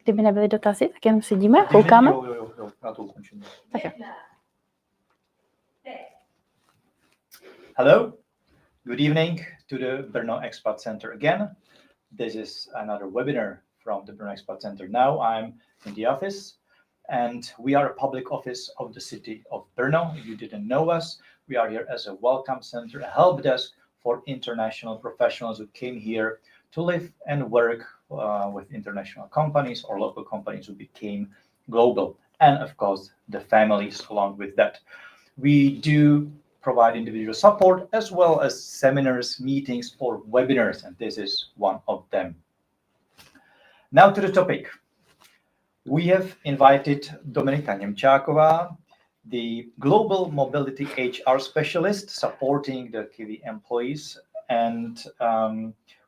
Kdyby nebyly dotazy, tak jenom sedíme, koukáme. Jo, já to ukončím. Tak jo. Hello, good evening to the Brno Expat Centre again. This is another webinar from the Brno Expat Centre. Now I'm in the office, and we are a public office of the city of Brno. If you didn't know us, we are here as a welcome center, a help desk for international professionals who came here to live and work with international companies or local companies who became global, and of course the families along with that. We do provide individual support as well as seminars, meetings, or webinars, and this is one of them. Now to the topic. We have invited Dominika Němčáková, the Global Mobility HR Specialist supporting the Kiwi employees, and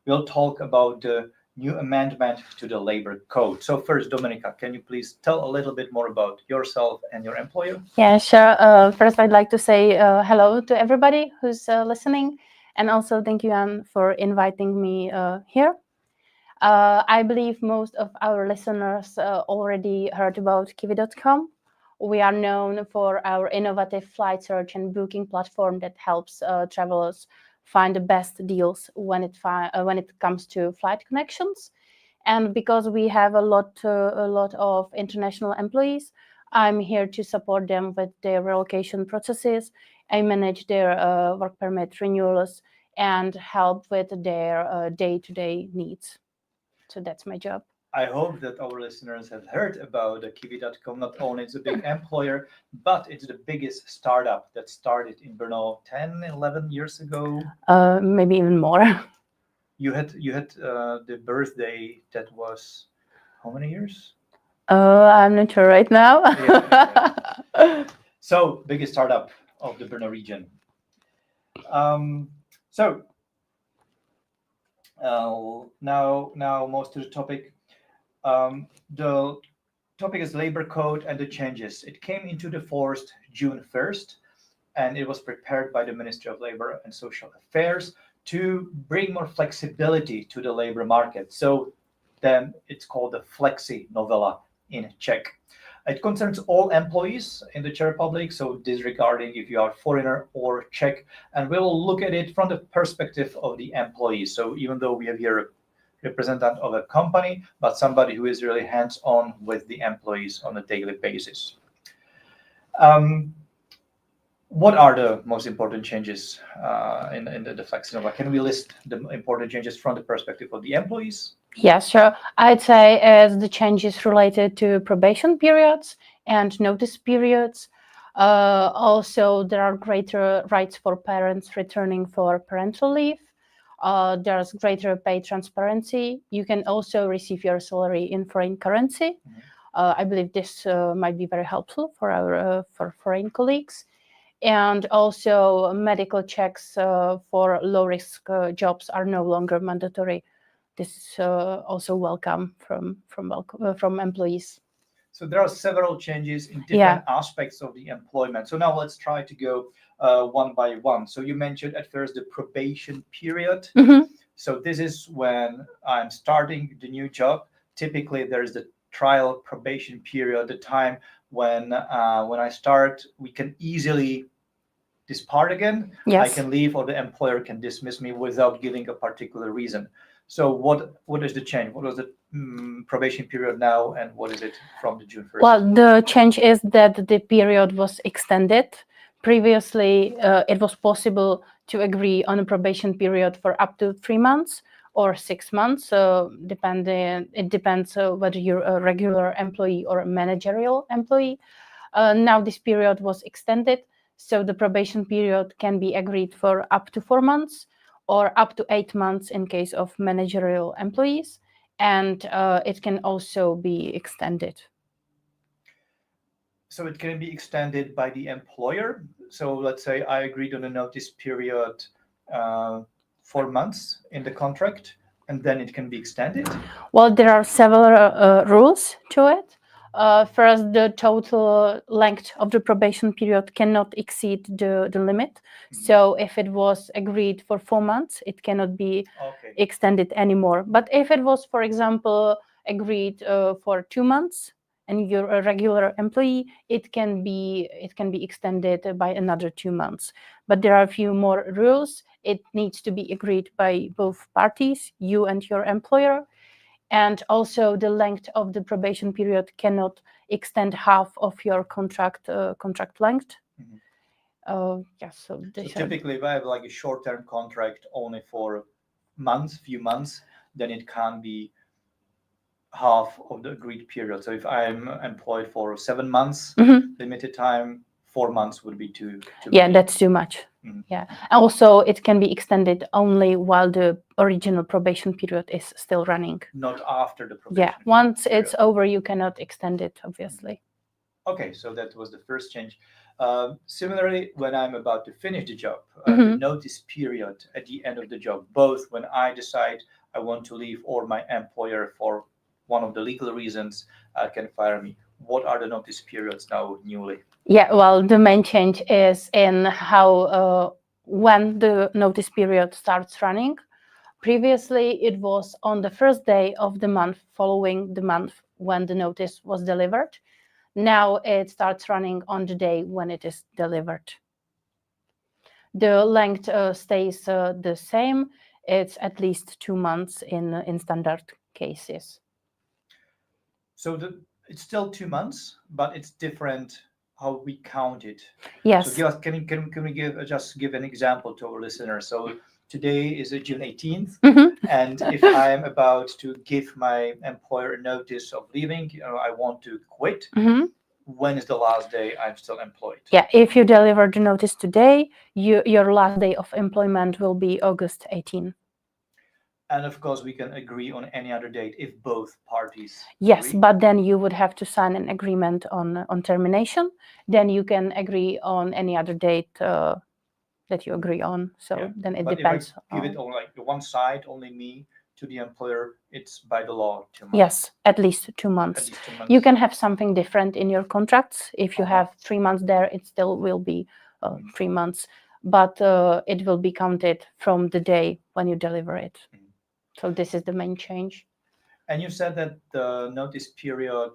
we'll talk about the new amendment to the Labour Code. So first, Dominika, can you please tell a little bit more about yourself and your employer? Yeah, sure. First, I'd like to say hello to everybody who's listening, and also thank you, Anne, for inviting me here. I believe most of our listeners already heard about Kiwi.com. We are known for our innovative flight search and booking platform that helps travelers find the best deals when it comes to flight connections. And because we have a lot of international employees, I'm here to support them with their relocation processes. I manage their work permit renewals and help with their day-to-day needs. So that's my job. I hope that our listeners have heard about Kiwi.com. Not only it's a big employer, but it's the biggest startup that started in Brno 10, 11 years ago. Maybe even more. You had the birthday that was how many years? I'm not sure right now. Yeah. So biggest startup of the Brno region. Now most of the topic. The topic is Labour Code and the changes. It came into the force June 1st, and it was prepared by the Ministry of Labour and Social Affairs to bring more flexibility to the labour market. So then it's called the flexinovela in Czech. It concerns all employees in the Czech Republic, so disregarding if you are foreigner or Czech, and we will look at it from the perspective of the employees. So even though we have here a representative of a company, but somebody who is really hands-on with the employees on a daily basis. What are the most important changes in the flexinovela? Can we list the important changes from the perspective of the employees? Yeah, sure. I'd say as the changes related to probation periods and notice periods. Also, there are greater rights for parents returning for parental leave. There's greater pay transparency. You can also receive your salary in foreign currency. Mm-hmm. I believe this might be very helpful for our for foreign colleagues. And also medical checks for low-risk jobs are no longer mandatory. This is also welcome from employees. So there are several changes in different aspects of the employment. So now let's try to go one by one. So you mentioned at first the probation period. Mm-hmm. So this is when I'm starting the new job. Typically, there's the trial probation period, the time when I start, we can easily depart again. Yes. I can leave, or the employer can dismiss me without giving a particular reason. So what is the change? What was the probation period now, and what is it from the June 1st? Well, the change is that the period was extended. Previously, it was possible to agree on a probation period for up to 3 months or 6 months. So it depends whether you're a regular employee or a managerial employee. Now this period was extended, so the probation period can be agreed for up to 4 months or up to 8 months in case of managerial employees, and it can also be extended. So it can be extended by the employer. So let's say I agreed on a notice period 4 months in the contract, and then it can be extended? Well, there are several rules to it. First, the total length of the probation period cannot exceed the limit. Mm-hmm. So if it was agreed for 4 months, it cannot be extended anymore. But if it was, for example, agreed for 2 months and you're a regular employee, it can be extended by another 2 months. But there are a few more rules. It needs to be agreed by both parties, you and your employer. And also the length of the probation period cannot extend half of your contract length. So typically, if I have like a short-term contract only for few months, then it can be half of the agreed period. So if I'm employed for 7 months, limited time, 4 months would be too yeah, that's too much. Yeah. Also, it can be extended only while the original probation period is still running. Not after the probation. Yeah. Once it's over, you cannot extend it, obviously. Okay, so that was the first change. Similarly, when I'm about to finish the job, the notice period at the end of the job, both when I decide I want to leave or my employer for one of the legal reasons can fire me. What are the notice periods now newly? Yeah, well, the main change is in how when the notice period starts running. Previously, it was on the first day of the month following the month when the notice was delivered. Now it starts running on the day when it is delivered. The length stays the same. It's at least 2 months in standard cases. So it's still 2 months, but it's different how we count it. Yes. So can we give an example to our listeners? So today is June 18th, and if I'm about to give my employer a notice of leaving, I want to quit, when is the last day I'm still employed? Yeah, if you deliver the notice today, your last day of employment will be August 18. And of course, we can agree on any other date if both parties Yes, agree. but then you would have to sign an agreement on termination. Then you can agree on any other date that you agree on. So then it depends. If I give it on like one side, only me, to the employer, it's by the law 2 months. Yes, at least 2 months. At least 2 months. You can have something different in your contracts. If you have 3 months there, it still will be 3 months, but it will be counted from the day when you deliver it. So this is the main change. And you said that the notice period,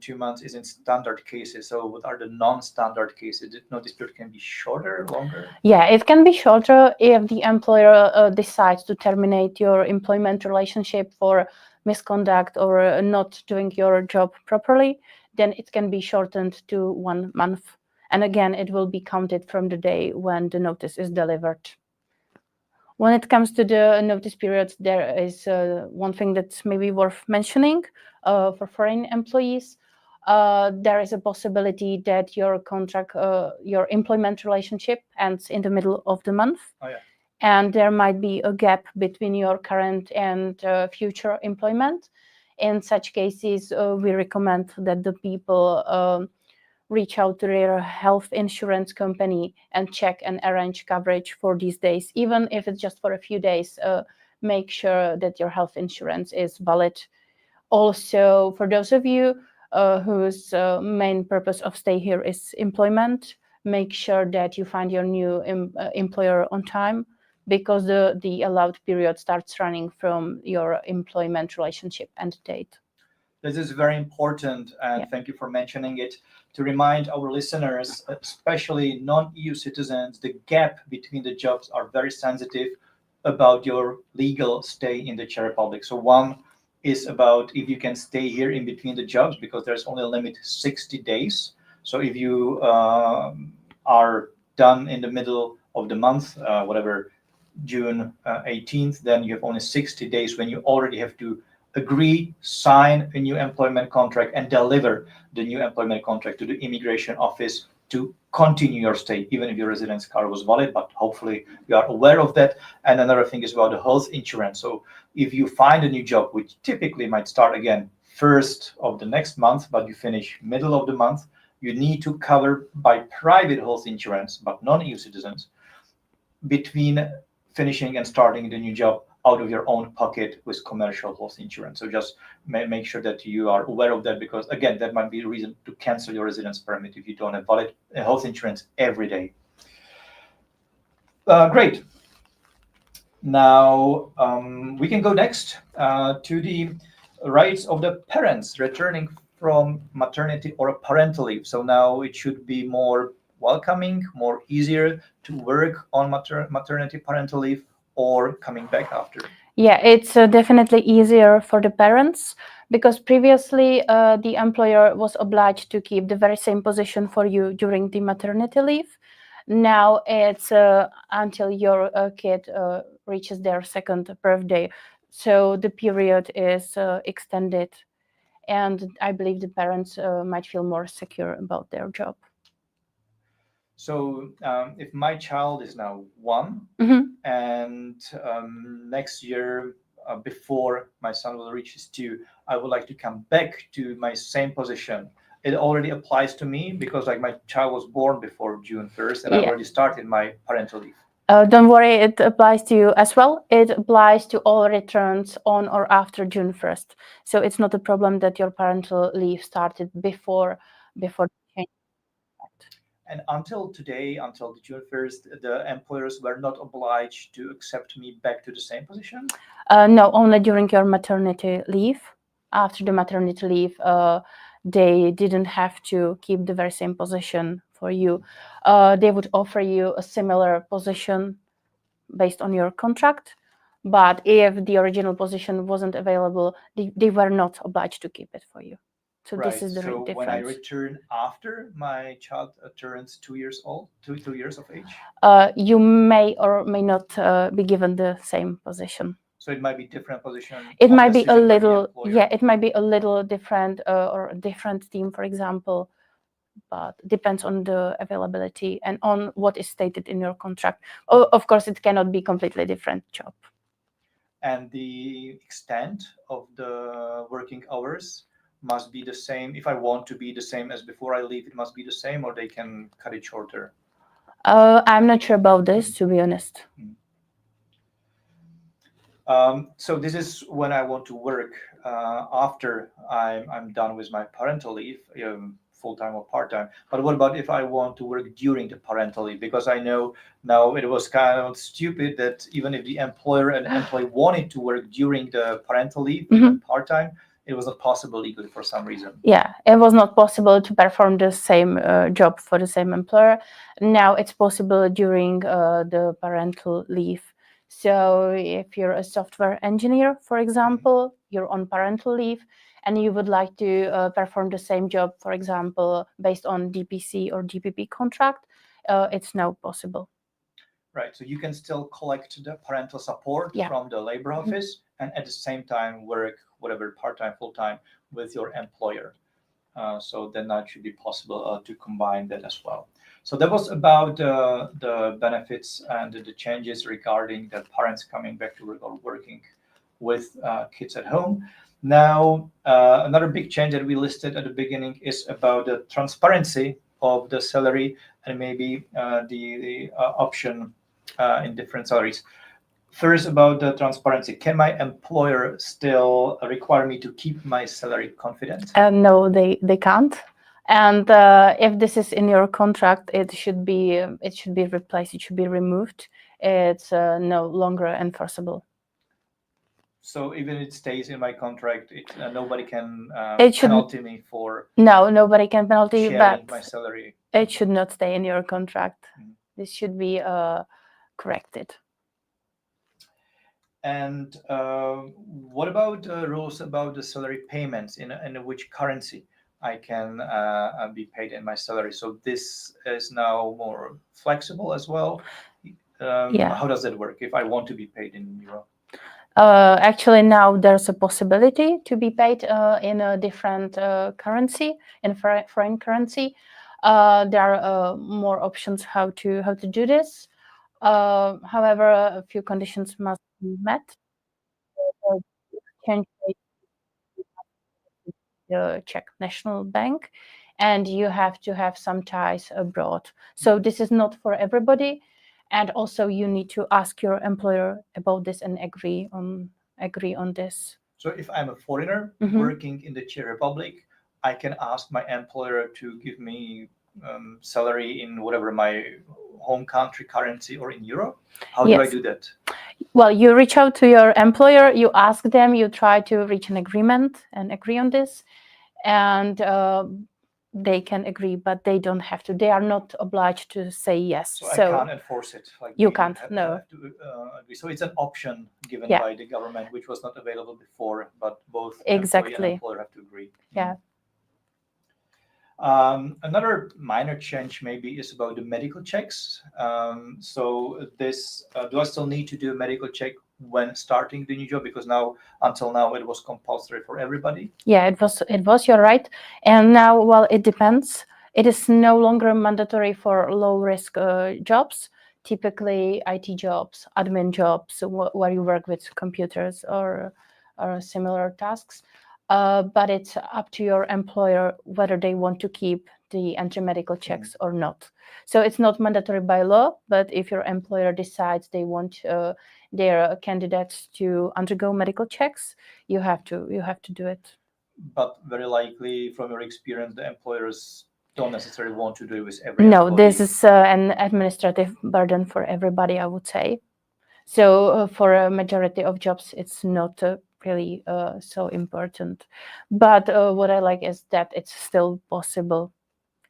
2 months, is in standard cases. So what are the non-standard cases? The notice period can be shorter, longer? Yeah, it can be shorter if the employer decides to terminate your employment relationship for misconduct or not doing your job properly. Then it can be shortened to 1 month. And again, it will be counted from the day when the notice is delivered. When it comes to the notice periods, there is one thing that's maybe worth mentioning for foreign employees. There is a possibility that your contract, your employment relationship ends in the middle of the month. And there might be a gap between your current and future employment. In such cases, we recommend that the people reach out to their health insurance company and check and arrange coverage for these days. Even if it's just for a few days, make sure that your health insurance is valid. Also, for those of you whose main purpose of stay here is employment, make sure that you find your new employer on time, because the allowed period starts running from your employment relationship end date. This is very important, and thank you for mentioning it, to remind our listeners, especially non-EU citizens, the gap between the jobs are very sensitive about your legal stay in the Czech Republic. So one is about if you can stay here in between the jobs, because there's only a limit 60 days. So if you are done in the middle of the month, whatever, June 18th, then you have only 60 days when you already have to agree, sign a new employment contract, and deliver the new employment contract to the immigration office to continue your stay, even if your residence card was valid, but hopefully you are aware of that. And another thing is about the health insurance. So if you find a new job, which typically might start again 1st of the next month, but you finish middle of the month, you need to cover by private health insurance, but non-EU citizens, between finishing and starting the new job out of your own pocket with commercial health insurance. So just make sure that you are aware of that, because again, that might be a reason to cancel your residence permit if you don't have valid health insurance every day. Great. Now we can go next to the rights of the parents returning from maternity or a parental leave. So now it should be more welcoming, more easier to work on maternity, parental leave, or coming back after. Yeah, it's definitely easier for the parents, because previously the employer was obliged to keep the very same position for you during the maternity leave. Now it's until your kid reaches their second birthday. So the period is extended, and I believe the parents might feel more secure about their job. So if my child is now 1, and next year, before my son will reach his 2, I would like to come back to my same position. It already applies to me because like my child was born before June 1st and I already started my parental leave. Don't worry, it applies to you as well. It applies to all returns on or after June 1st. So it's not a problem that your parental leave started before the change. And until today, until June 1st, the employers were not obliged to accept me back to the same position? No, only during your maternity leave. After the maternity leave, they didn't have to keep the very same position for you. They would offer you a similar position based on your contract, but if the original position wasn't available, they were not obliged to keep it for you. So right. This is the difference. When I return after my child turns 2 years old, 2 years of age, you may or may not be given the same position. So it might be different position. It might be a little, it might be a little different, or a different team, for example, but depends on the availability and on what is stated in your contract. Of course, it cannot be completely different job. And the extent of the working hours must be the same. If I want to be the same as before I leave, it must be the same, or they can cut it shorter. I'm not sure about this, to be honest. So this is when I want to work after I'm done with my parental leave, full-time or part-time. But what about if I want to work during the parental leave? Because I know now it was kind of stupid that even if the employer and employee wanted to work during the parental leave, even part-time, it was not possible legally for some reason. Yeah, it was not possible to perform the same job for the same employer. Now it's possible during the parental leave. So if you're a software engineer, for example, you're on parental leave and you would like to perform the same job, for example, based on DPC or DPP contract, it's now possible. Right, so you can still collect the parental support from the labor office and at the same time work whatever part-time, full-time with your employer. So then that should be possible to combine that as well. So that was about the benefits and the changes regarding the parents coming back to work or working with kids at home. Now, another big change that we listed at the beginning is about the transparency of the salary and maybe the option in different salaries. First, about the transparency. Can my employer still require me to keep my salary confident? No, they can't. And if this is in your contract, it should be replaced. It should be removed. It's no longer enforceable. So even if it stays in my contract, nobody can penalty me for nobody can penalty you, but my salary. It should not stay in your contract. This should be corrected. And what about rules about the salary payments in which currency I can be paid in my salary? So this is now more flexible as well. How does that work if I want to be paid in euro? Actually, now there's a possibility to be paid in a different currency, in foreign currency. There are more options how to do this. However, a few conditions must be met. Exchange rate the Czech National Bank, and you have to have some ties abroad. So this is not for everybody, and also you need to ask your employer about this and agree on this. So if I'm a foreigner working in the Czech Republic, I can ask my employer to give me salary in whatever my home country currency or in euro. How do I do that? Well, you reach out to your employer, you ask them, you try to reach an agreement and agree on this, and they can agree, but they don't have to. They are not obliged to say yes. So I can't enforce it. Like you we can't, have no. to agree. So it's an option given Yeah. by the government, which was not available before, but both Exactly. employee and employer have to agree. Yeah. Another minor change maybe is about the medical checks. So this, do I still need to do a medical check when starting the new job? Because now, until now, it was compulsory for everybody. Yeah, it was, you're right. And now, well, it depends. It is no longer mandatory for low-risk jobs, typically IT jobs, admin jobs, where you work with computers or similar tasks. But it's up to your employer whether they want to keep the entry medical checks or not. So it's not mandatory by law, but if your employer decides they want their candidates to undergo medical checks, you have to do it. But very likely, from your experience, the employers don't necessarily want to do it with every No, employee. this is an administrative burden for everybody, I would say. So for a majority of jobs, it's not really so important. But what I like is that it's still possible.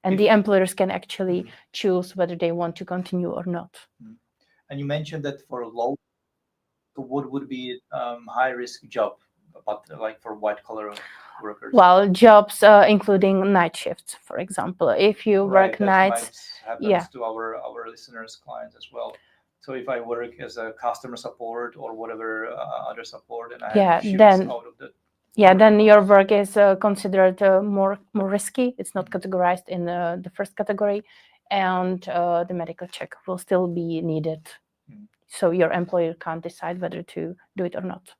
And the employers can actually choose whether they want to continue or not. And you mentioned that for low, what would be high-risk job, but like for white-collar workers? Well, jobs including night shifts, for example. If you work nights, happens to our listeners, clients as well. So if I work as a customer support or whatever other support, and I have shifts out of the then your work is considered more risky. It's not categorized in the first category, and the medical check will still be needed. So your employer can't decide whether to do it or not.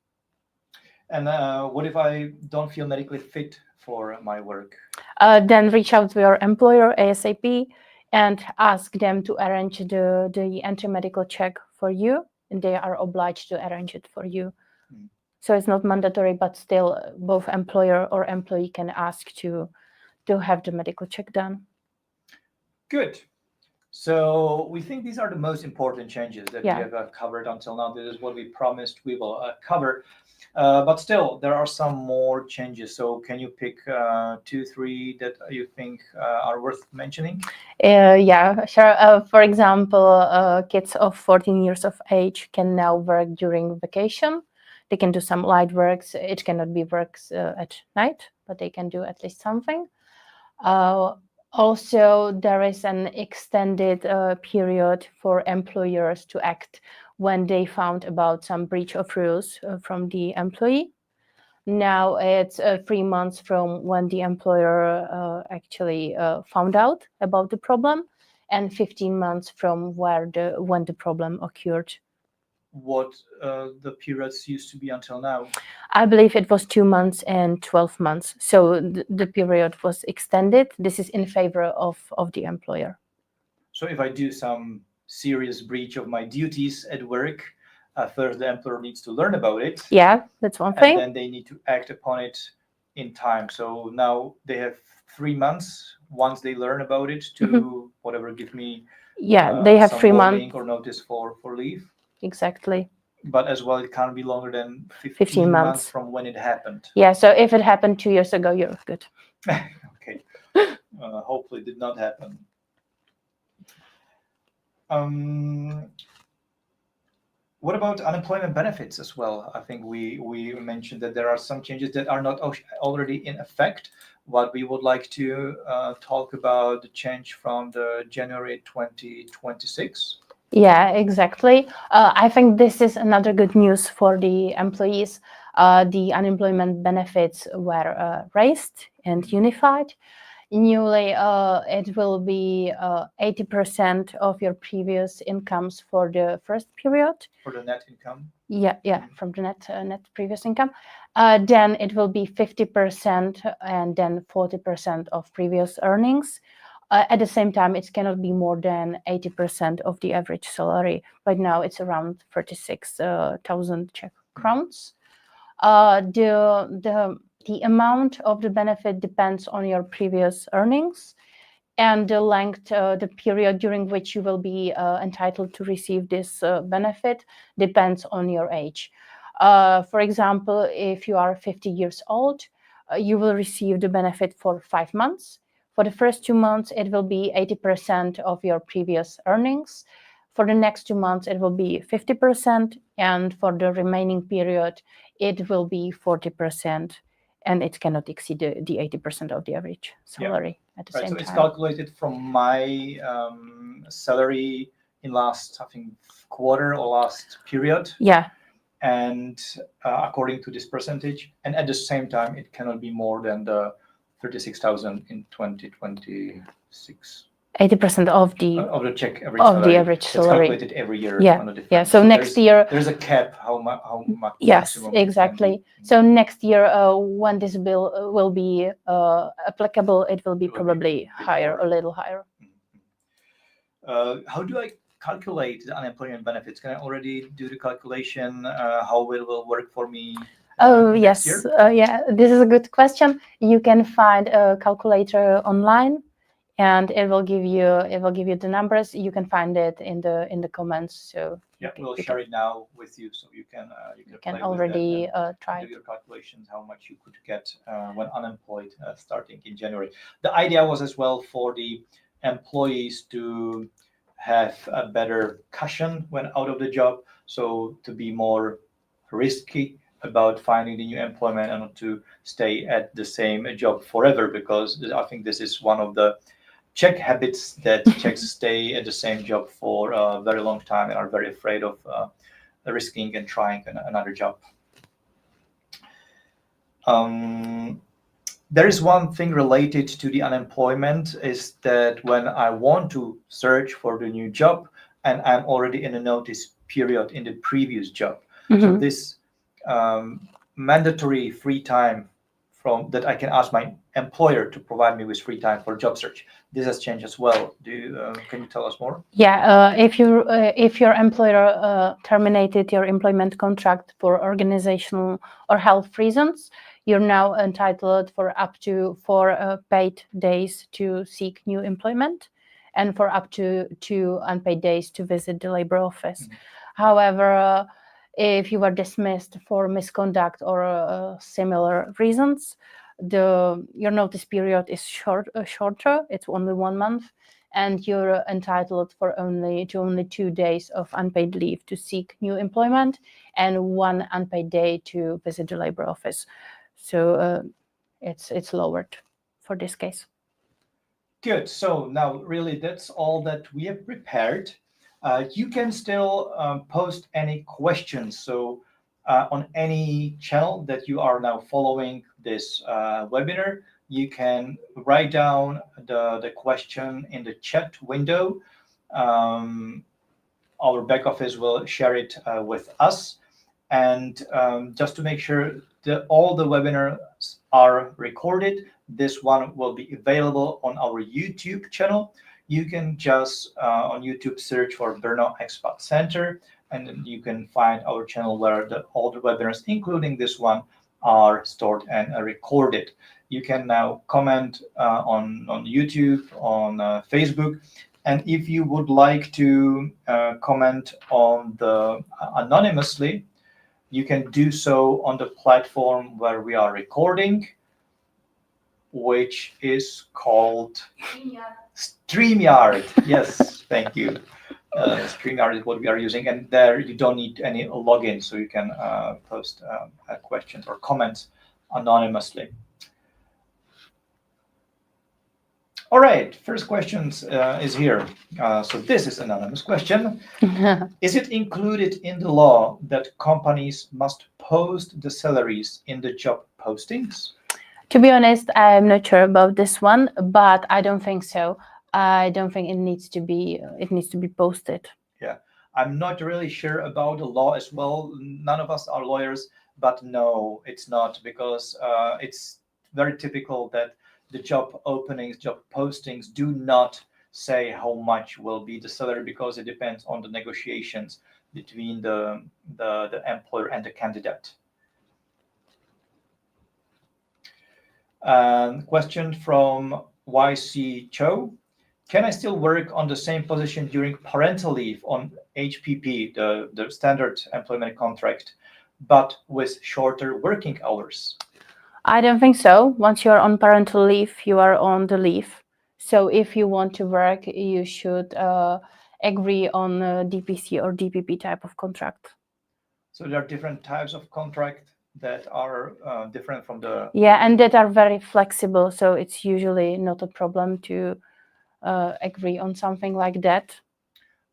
And what if I don't feel medically fit for my work? Then reach out to your employer ASAP and ask them to arrange the entry medical check for you, and they are obliged to arrange it for you. So it's not mandatory, but still both employer or employee can ask to have the medical check done. Good. So we think these are the most important changes that we have covered until now. This is what we promised we will cover. But still, there are some more changes. So can you pick 2, 3 that you think are worth mentioning? Yeah, sure. For example, kids of 14 years of age can now work during vacation. They can do some light works. It cannot be works at night, but they can do at least something. Also, there is an extended period for employers to act when they found about some breach of rules from the employee. Now it's 3 months from when the employer actually found out about the problem, and 15 months from when the problem occurred. What the periods used to be until now? I believe it was 2 months and 12 months. So the period was extended. This is in favor of the employer. So if I do some serious breach of my duties at work, first the employer needs to learn about it. Yeah, that's one thing. And then they need to act upon it in time. So now they have 3 months once they learn about it to whatever, give me they have 3 months or notice for leave. Exactly. But as well, it can't be longer than 15 months from when it happened. Yeah, so if it happened 2 years ago, you're good. Okay. Hopefully it did not happen. What about unemployment benefits as well? I think we mentioned that there are some changes that are not already in effect, but we would like to talk about the change from the January 2026. Yeah, exactly. I think this is another good news for the employees. The unemployment benefits were raised and unified. Newly, it will be 80% of your previous incomes for the first period. For the net income? Yeah, from the net previous income. Then it will be 50% and then 40% of previous earnings. At the same time, it cannot be more than 80% of the average salary. Right now, it's around 36,000 Czech crowns. The amount of the benefit depends on your previous earnings, and the length, the period during which you will be entitled to receive this benefit depends on your age. For example, if you are 50 years old, you will receive the benefit for 5 months. For the first 2 months, it will be 80% of your previous earnings. For the next 2 months, it will be 50%, and for the remaining period, it will be 40%, and it cannot exceed the 80% of the average salary at the same time. So it's calculated from my salary in last, I think, quarter or last period. Yeah. And according to this percentage, and at the same time, it cannot be more than the 36,000 in 2026. 80% of the Czech average salary. Of the average salary. It's calculated every year. Yeah. On a different, yeah. So next year there's a cap how much. Yes, exactly. So next year, when this bill will be applicable, it will be probably higher, a little higher. How do I calculate the unemployment benefits? Can I already do the calculation how it will work for me? Yes. Yeah, this is a good question. You can find a calculator online, and it will give you the numbers. You can find it in the comments. So yeah, we'll share it now with you, so you can already try do your calculations how much you could get when unemployed starting in January. The idea was as well for the employees to have a better cushion when out of the job, so to be more risky about finding the new employment and not to stay at the same job forever, because I think this is one of the Czech habits that Czechs stay at the same job for a very long time and are very afraid of risking and trying another job. There is one thing related to the unemployment, is that when I want to search for the new job and I'm already in a notice period in the previous job, so this mandatory free time from that I can ask my employer to provide me with free time for job search, this has changed as well. Can you tell us more? Yeah, if your employer terminated your employment contract for organizational or health reasons, you're now entitled for up to 4 paid days to seek new employment, and for up to 2 unpaid days to visit the labor office. However, if you were dismissed for misconduct or similar reasons, your notice period is shorter. It's only 1 month, and you're entitled for only 2 days of unpaid leave to seek new employment and 1 unpaid day to visit the labor office. So it's lowered for this case. Good. So now really that's all that we have prepared. You can still post any questions. So on any channel that you are now following this webinar, you can write down the question in the chat window. Our back office will share it with us. And just to make sure that all the webinars are recorded, this one will be available on our YouTube channel. You can just on YouTube search for Brno Expat Centre, and then you can find our channel where all the webinars, including this one, are stored and recorded. You can now comment on YouTube, on Facebook, and if you would like to comment on the anonymously, you can do so on the platform where we are recording, which is called StreamYard. Yes, thank you. StreamYard is what we are using, and there you don't need any login, so you can post questions or comments anonymously. All right, first question is here. So this is an anonymous question. Is it included in the law that companies must post the salaries in the job postings? To be honest, I'm not sure about this one, but I don't think so. I don't think it needs to be posted. Yeah, I'm not really sure about the law as well. None of us are lawyers, but no, it's not, because it's very typical that the job openings, job postings do not say how much will be the salary, because it depends on the negotiations between the employer and the candidate. Question from YC Cho. can I still work on the same position during parental leave on HPP, the standard employment contract, but with shorter working hours? I don't think so. Once you're on parental leave, you are on the leave. So if you want to work, you should agree on a DPC or DPP type of contract. So there are different types of contract that are different from the... Yeah, and that are very flexible. So it's usually not a problem to agree on something like that.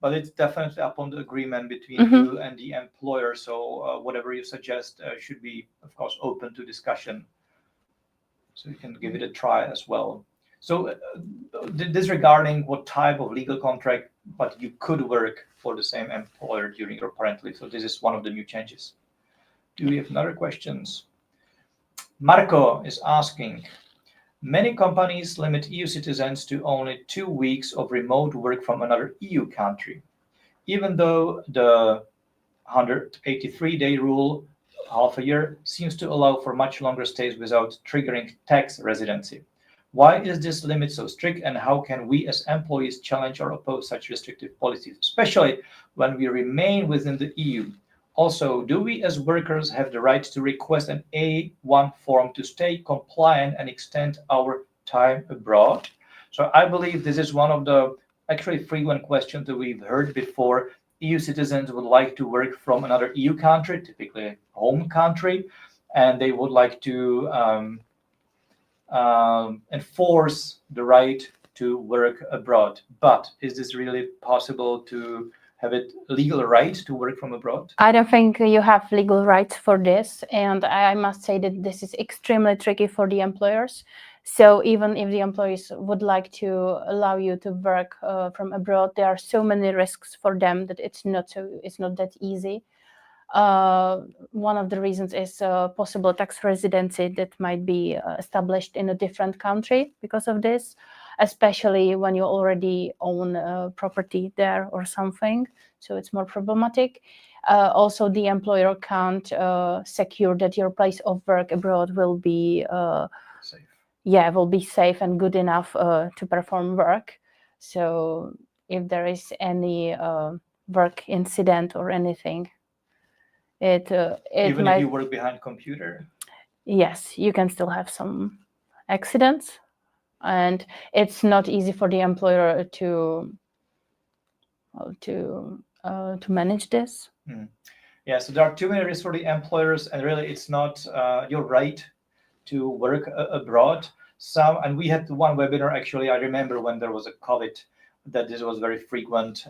But it's definitely upon the agreement between you and the employer. So whatever you suggest should be, of course, open to discussion. So you can give it a try as well. So disregarding what type of legal contract, but you could work for the same employer during your parental leave. So this is one of the new changes. Do we have another questions? Marco is asking, many companies limit EU citizens to only 2 weeks of remote work from another EU country, even though the 183-day rule, half a year, seems to allow for much longer stays without triggering tax residency. Why is this limit so strict, and how can we as employees challenge or oppose such restrictive policies, especially when we remain within the EU? Also, do we as workers have the right to request an A1 form to stay compliant and extend our time abroad? So I believe this is one of the actually frequent questions that we've heard before. EU citizens would like to work from another EU country, typically a home country, and they would like to enforce the right to work abroad. But is this really possible to have it legal right to work from abroad? I don't think you have legal rights for this, and I must say that this is extremely tricky for the employers. So even if the employees would like to allow you to work from abroad, there are so many risks for them that it's not that easy. One of the reasons is possible tax residency that might be established in a different country because of this, especially when you already own property there or something. So it's more problematic. Also, the employer can't secure that your place of work abroad will be Safe. Yeah, will be safe and good enough to perform work. So if there is any work incident or anything, it even might, if you work behind a computer? Yes, you can still have some accidents, and it's not easy for the employer to manage this. Yeah, so there are too many risks for the employers, and really it's not your right to work abroad. And we had one webinar, actually, I remember when there was a COVID, that this was very frequent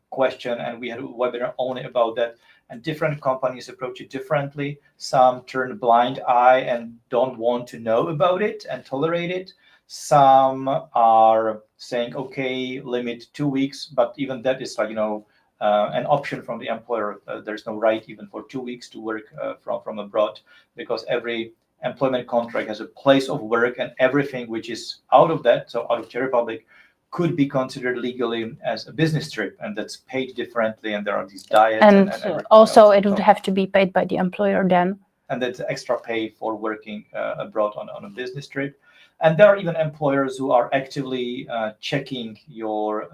question, and we had a webinar only about that. And different companies approach it differently. Some turn a blind eye and don't want to know about it and tolerate it. Some are saying, okay, limit 2 weeks, but even that is like, an option from the employer. There's no right even for 2 weeks to work from abroad, because every employment contract has a place of work, and everything which is out of that, so out of Czech Republic, could be considered legally as a business trip, and that's paid differently, and there are these diets and also it would have to be paid by the employer then, and that's extra pay for working abroad on a business trip. And there are even employers who are actively checking your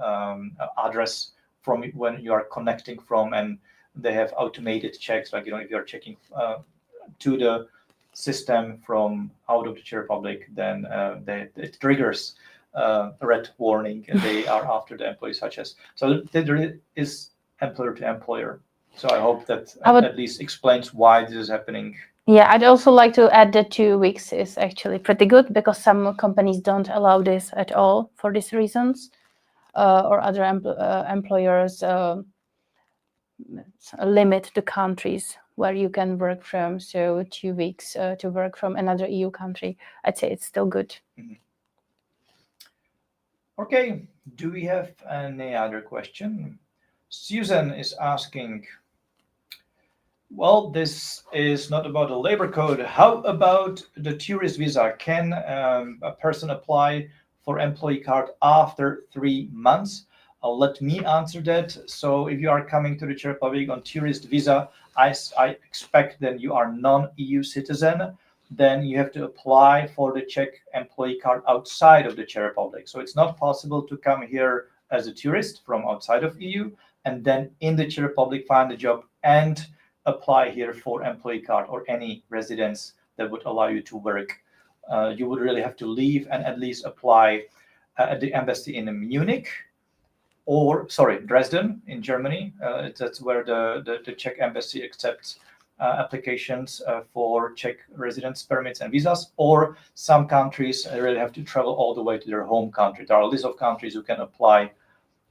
address from when you are connecting from, and they have automated checks, like if you're checking to the system from out of the Czech Republic, then it triggers a red warning, and they are after the employee, such as. So there is employer to employer. So I hope that at least explains why this is happening. Yeah, I'd also like to add that 2 weeks is actually pretty good, because some companies don't allow this at all for these reasons, or other employers limit the countries where you can work from. So 2 weeks to work from another EU country, I'd say it's still good. Mm-hmm. Okay, do we have any other question? Susan is asking, well, this is not about the labor code. How about the tourist visa? Can a person apply for employee card after 3 months? Let me answer that. So if you are coming to the Czech Republic on tourist visa, I expect that you are non-EU citizen. then you have to apply for the Czech employee card outside of the Czech Republic. So it's not possible to come here as a tourist from outside of EU and then in the Czech Republic find a job and apply here for employee card or any residence that would allow you to work. You would really have to leave and at least apply at the embassy in Munich, or Dresden in Germany. That's where the Czech embassy accepts applications for Czech residence permits and visas, or some countries really have to travel all the way to their home country. There are a list of countries who can apply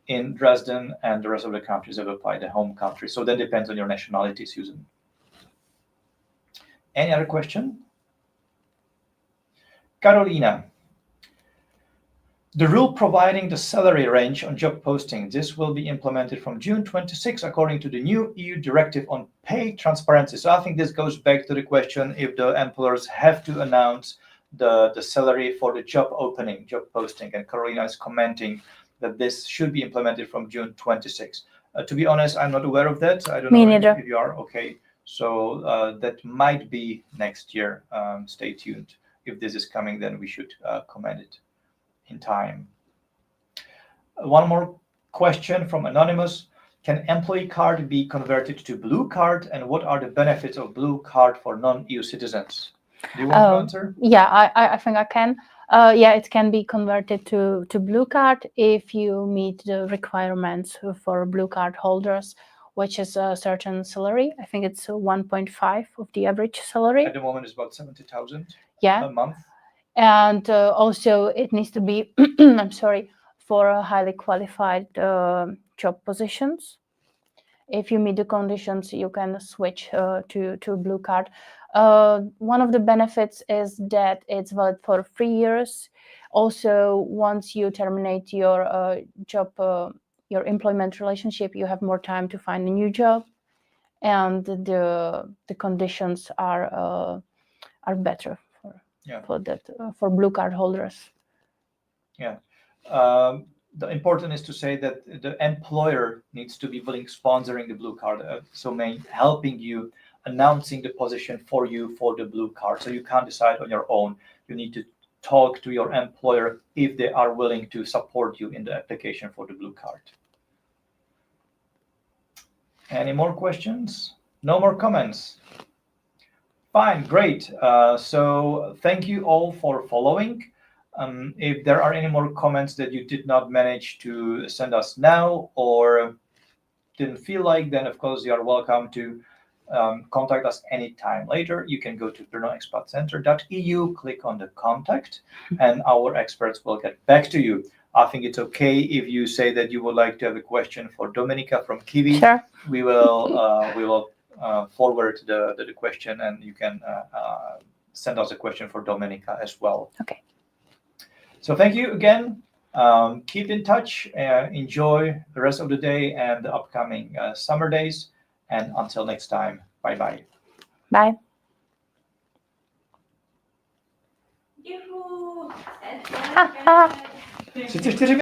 in Dresden, and the rest of the countries have applied the home country. So that depends on your nationality, Susan. Any other question? Carolina. The rule providing the salary range on job posting, this will be implemented from June 26, according to the new EU directive on pay transparency. So I think this goes back to the question if the employers have to announce the salary for the job opening, job posting. And Carolina is commenting that this should be implemented from June 26. To be honest, I'm not aware of that. I don't know if you are. Okay, so that might be next year. Stay tuned. If this is coming, then we should comment it in time. One more question from Anonymous. Can employee card be converted to blue card, and what are the benefits of blue card for non-EU citizens? Do you want to answer? Yeah, I think I can. Yeah, it can be converted to blue card if you meet the requirements for blue card holders, which is a certain salary. I think it's 1.5 of the average salary. At the moment, it's about 70,000 a month. And also it needs to be, I'm sorry, for highly qualified job positions. If you meet the conditions, you can switch to blue card. One of the benefits is that it's valid for 3 years. Also, once you terminate your your employment relationship, you have more time to find a new job, and the conditions are better for blue card holders. Yeah. The important is to say that the employer needs to be willing sponsoring the blue card, so helping you, announcing the position for you for the blue card. So you can't decide on your own. You need to talk to your employer if they are willing to support you in the application for the blue card. Any more questions? No more comments? Fine, great. So thank you all for following. If there are any more comments that you did not manage to send us now or didn't feel like, then of course you are welcome to contact us anytime later. You can go to brnoexpatcentre.eu, click on the contact, and our experts will get back to you. I think it's okay if you say that you would like to have a question for Dominika from Kiwi. Sure. We will forward the question, and you can send us a question for Dominika as well. Okay. So thank you again. Keep in touch. Enjoy the rest of the day and the upcoming summer days. And until next time, bye-bye. Bye. Juhu! Sice 4